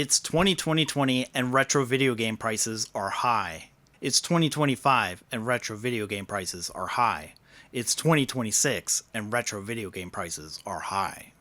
It's 2020 and retro video game prices are high. It's 2025 and retro video game prices are high. It's 2026 and retro video game prices are high.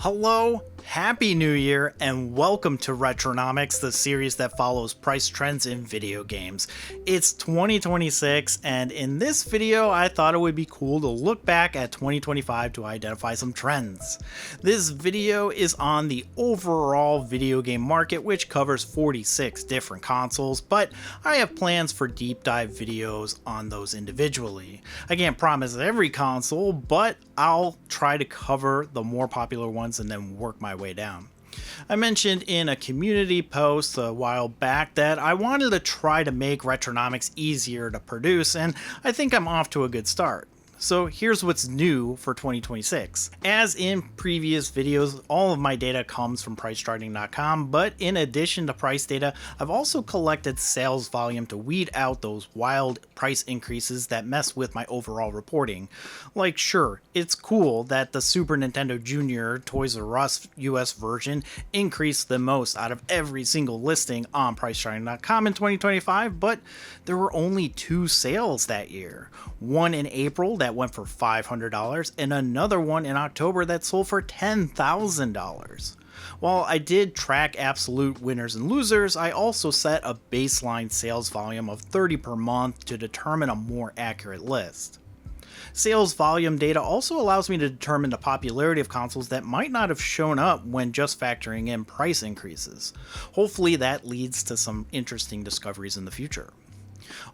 Hello, Happy New Year, and welcome to Retronomics, the series that follows price trends in video games. It's 2026, and in this video, I thought it would be cool to look back at 2025 to identify some trends. This video is on the overall video game market, which covers 46 different consoles, but I have plans for deep dive videos on those individually. I can't promise every console, but I'll try to cover the more popular ones and then work my way down. I mentioned in a community post a while back that I wanted to try to make Retronomics easier to produce, and I think I'm off to a good start. So here's what's new for 2026. As in previous videos, all of my data comes from pricecharting.com, but in addition to price data, I've also collected sales volume to weed out those wild price increases that mess with my overall reporting. Like, sure, it's cool that the Super Nintendo Junior Toys R Us US version increased the most out of every single listing on pricecharting.com in 2025, but there were only 2 sales that year. One in April that went for $500 and another one in October that sold for $10,000. While I did track absolute winners and losers, I also set a baseline sales volume of 30 per month to determine a more accurate list. Sales volume data also allows me to determine the popularity of consoles that might not have shown up when just factoring in price increases. Hopefully that leads to some interesting discoveries in the future.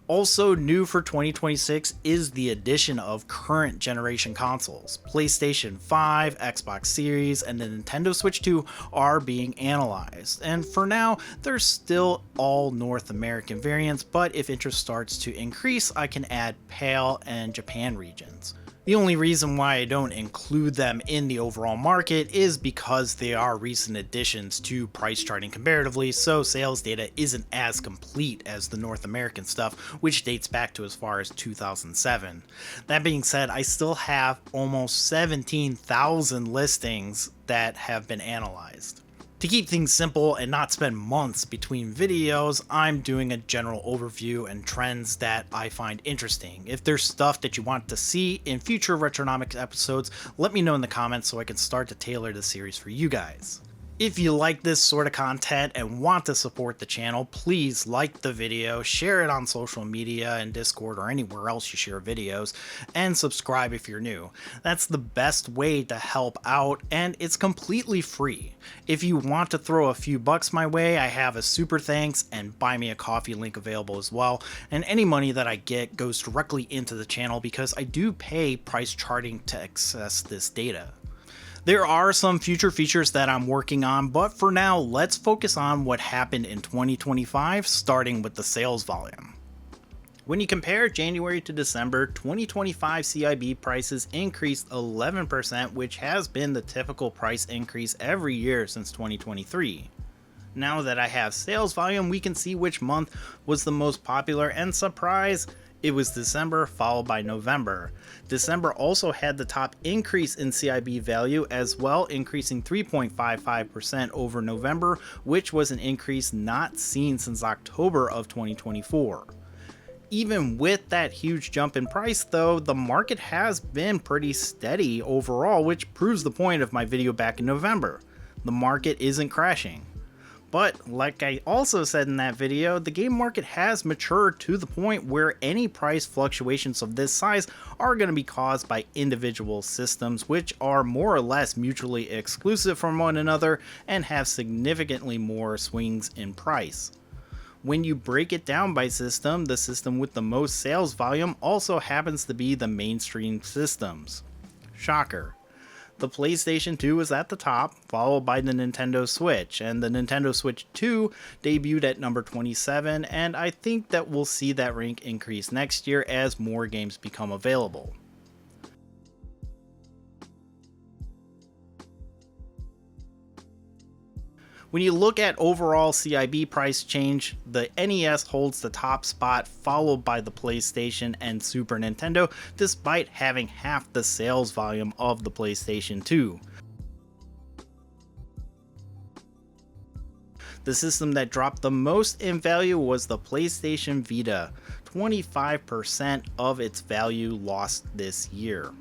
Also new for 2026 is the addition of current generation consoles. PlayStation 5, Xbox Series, and the Nintendo Switch 2 are being analyzed. And for now, they're still all North American variants, but if interest starts to increase, I can add PAL and Japan regions. The only reason why I don't include them in the overall market is because they are recent additions to price charting comparatively, so sales data isn't as complete as the North American stuff, which dates back to as far as 2007. That being said, I still have almost 17,000 listings that have been analyzed. To keep things simple and not spend months between videos, I'm doing a general overview and trends that I find interesting. If there's stuff that you want to see in future Retronomics episodes, let me know in the comments so I can start to tailor the series for you guys. If you like this sort of content and want to support the channel, please like the video, share it on social media and Discord or anywhere else you share videos, and subscribe if you're new. That's the best way to help out, and it's completely free. If you want to throw a few bucks my way, I have a super thanks and buy me a coffee link available as well, and any money that I get goes directly into the channel because I do pay price charting to access this data. There are some future features that I'm working on, but for now, let's focus on what happened in 2025, starting with the sales volume. When you compare January to December, 2025 CIB prices increased 11%, which has been the typical price increase every year since 2023. Now that I have sales volume, we can see which month was the most popular, and surprise, it was December, followed by November. December also had the top increase in CIB value as well, increasing 3.55% over November, which was an increase not seen since October of 2024. Even with that huge jump in price though, the market has been pretty steady overall, which proves the point of my video back in November. The market isn't crashing. But like I also said in that video, the game market has matured to the point where any price fluctuations of this size are going to be caused by individual systems, which are more or less mutually exclusive from one another and have significantly more swings in price. When you break it down by system, the system with the most sales volume also happens to be the mainstream systems. Shocker. The PlayStation 2 is at the top, followed by the Nintendo Switch, and the Nintendo Switch 2 debuted at number 27, and I think that we'll see that rank increase next year as more games become available. When you look at overall CIB price change, the NES holds the top spot, followed by the PlayStation and Super Nintendo, despite having half the sales volume of the PlayStation 2. The system that dropped the most in value was the PlayStation Vita. 25% of its value lost this year.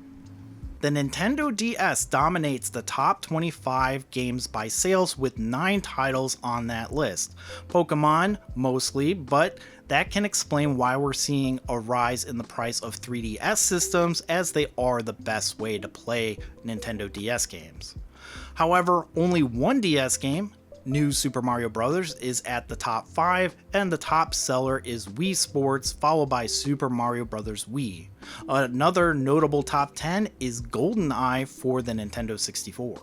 The Nintendo DS dominates the top 25 games by sales with 9 titles on that list. Pokemon, mostly, but that can explain why we're seeing a rise in the price of 3DS systems, as they are the best way to play Nintendo DS games. However, only one DS game, New Super Mario Bros., is at the top 5, and the top seller is Wii Sports, followed by Super Mario Bros. Wii. Another notable top 10 is GoldenEye for the Nintendo 64.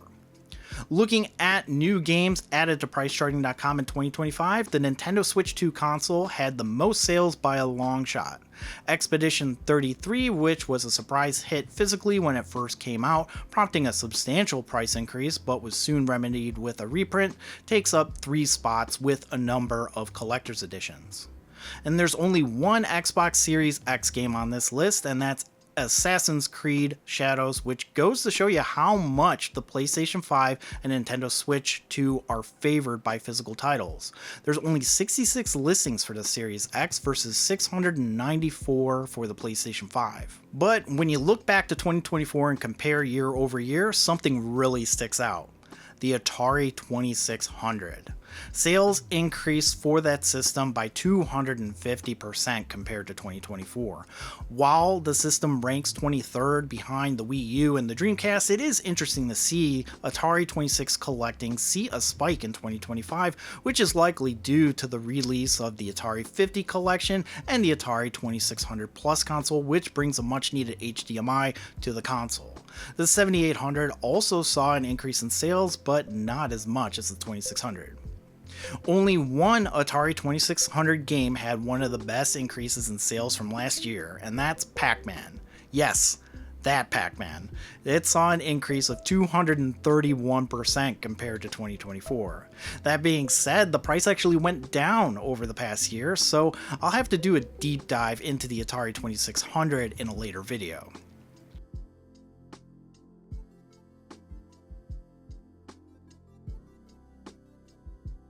Looking at new games added to PriceCharting.com in 2025, the Nintendo Switch 2 console had the most sales by a long shot. Expedition 33, which was a surprise hit physically when it first came out, prompting a substantial price increase but was soon remedied with a reprint, takes up 3 spots with a number of collector's editions. And there's only one Xbox Series X game on this list, and that's Assassin's Creed Shadows, which goes to show you how much the PlayStation 5 and Nintendo Switch 2 are favored by physical titles. There's only 66 listings for the Series X versus 694 for the PlayStation 5. But when you look back to 2024 and compare year over year, something really sticks out. The Atari 2600. Sales increased for that system by 250% compared to 2024. While the system ranks 23rd behind the Wii U and the Dreamcast, it is interesting to see Atari 26 collecting see a spike in 2025, which is likely due to the release of the Atari 50 collection and the Atari 2600 Plus console, which brings a much needed HDMI to the console. The 7800 also saw an increase in sales, but not as much as the 2600. Only one Atari 2600 game had one of the best increases in sales from last year, and that's Pac-Man. Yes, that Pac-Man. It saw an increase of 231% compared to 2024. That being said, the price actually went down over the past year, so I'll have to do a deep dive into the Atari 2600 in a later video.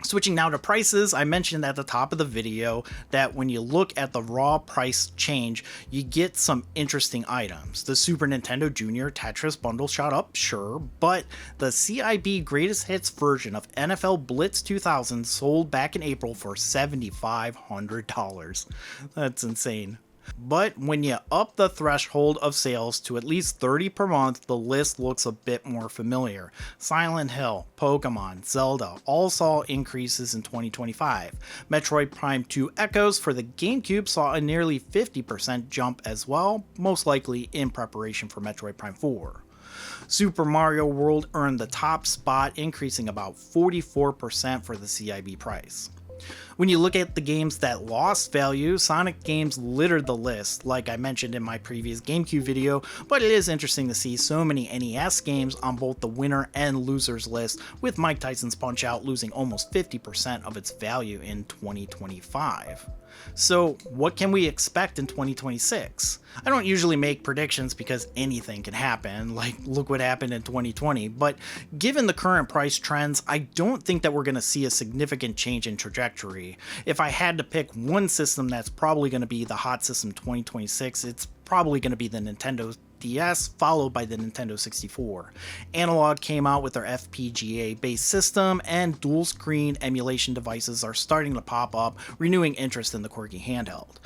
Switching now to prices, I mentioned at the top of the video that when you look at the raw price change, you get some interesting items. The Super Nintendo Junior Tetris bundle shot up, sure, but the CIB Greatest Hits version of NFL Blitz 2000 sold back in April for $7,500. That's insane. But when you up the threshold of sales to at least 30 per month, the list looks a bit more familiar. Silent Hill, Pokemon, Zelda all saw increases in 2025. Metroid Prime 2 Echoes for the GameCube saw a nearly 50% jump as well, most likely in preparation for Metroid Prime 4. Super Mario World earned the top spot, increasing about 44% for the CIB price. When you look at the games that lost value, Sonic games littered the list, like I mentioned in my previous GameCube video, but it is interesting to see so many NES games on both the winner and losers list, with Mike Tyson's Punch-Out losing almost 50% of its value in 2025. So what can we expect in 2026? I don't usually make predictions because anything can happen, like look what happened in 2020, but given the current price trends, I don't think that we're going to see a significant change in trajectory. If I had to pick one system that's probably going to be the hot system 2026, it's probably going to be the Nintendo DS, followed by the Nintendo 64. Analog came out with their FPGA-based system, and dual-screen emulation devices are starting to pop up, renewing interest in the quirky handheld.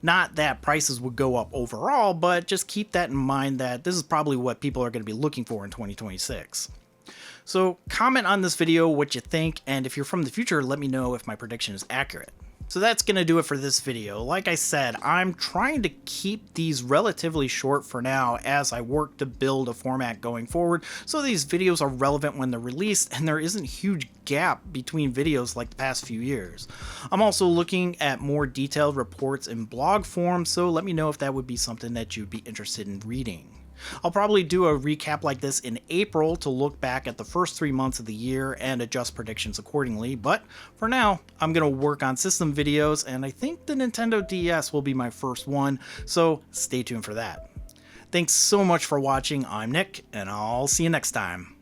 Not that prices would go up overall, but just keep that in mind that this is probably what people are going to be looking for in 2026. So comment on this video what you think, and if you're from the future, let me know if my prediction is accurate. So that's going to do it for this video. Like I said, I'm trying to keep these relatively short for now as I work to build a format going forward, so these videos are relevant when they're released and there isn't a huge gap between videos like the past few years. I'm also looking at more detailed reports in blog form, so let me know if that would be something that you'd be interested in reading. I'll probably do a recap like this in April to look back at the first 3 months of the year and adjust predictions accordingly, but for now, I'm going to work on system videos, and I think the Nintendo DS will be my first one, so stay tuned for that. Thanks so much for watching. I'm Nick, and I'll see you next time.